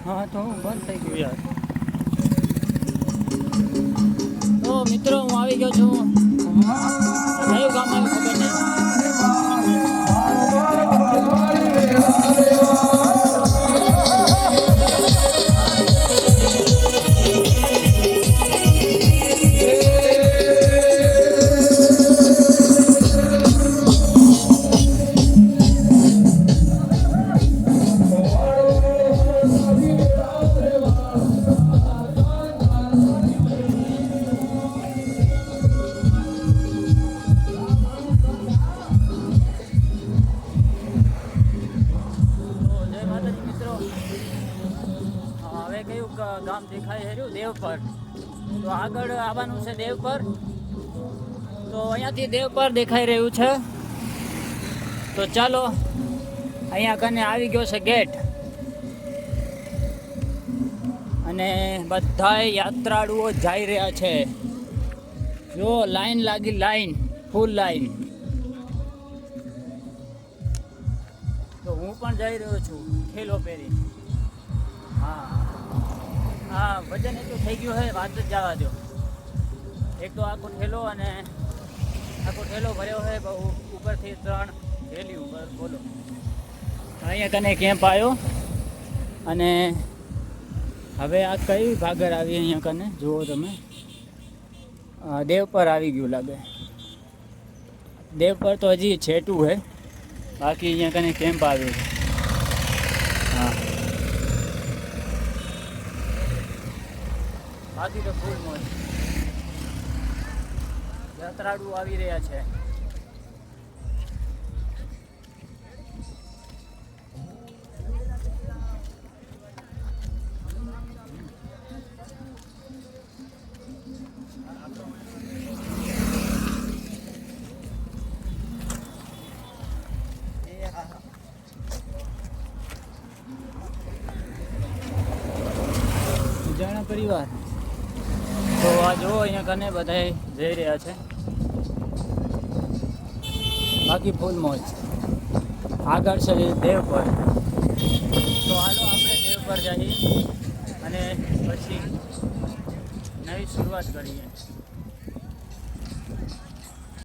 હા તો બંધ થઈ ગયું યાર. તો મિત્રો હું આવી ગયો છું. કયું ગામ આવ્યું ખબર નહીં. ગામ દેખાય છે દેવ પર. તો આગળ આવવાનું છે દેવ પર. તો અહીંયાથી દેવ પર દેખાઈ રહ્યું છે. તો ચાલો અહીંયા કને આવી ગયો છે ગેટ. અને બધા યાત્રાળુઓ જઈ રહ્યા છે. જો લાઈન લાગી, લાઈન ફૂલ લાઈન. તો હું પણ જઈ રહ્યો છું થેલો પહેરી. હા વજન એટલું થઈ ગયું છે વાત જ જવા દો. એક તો આખો ઠેલો અને આખો ઠેલો ભર્યો છે બહુ ઉપરથી 3 થેલી ઉપર. બોલો અહીંયા કને કેમ્પ આવ્યો. અને હવે આ કઈ ભાગર આવી અહીંયા કને જુઓ તમે. દેવ પર આવી ગયું લાગે. દેવ પર તો હજી છેટું છે. બાકી અહીંયા કને કેમ્પ આવ્યો છે. હા બાકી તો ફૂલ મોજ. યાત્રાળુ આવી રહ્યા છે. જાણા પરિવાર. તો આ જો અહીંયા કને બધા જઈ રહ્યા છે. બાકી ફૂલ મોજ. આગળ છે દેવ પર. તો હાલો આપણે દેવ પર જઈએ અને પછી નવી શરૂઆત કરીએ.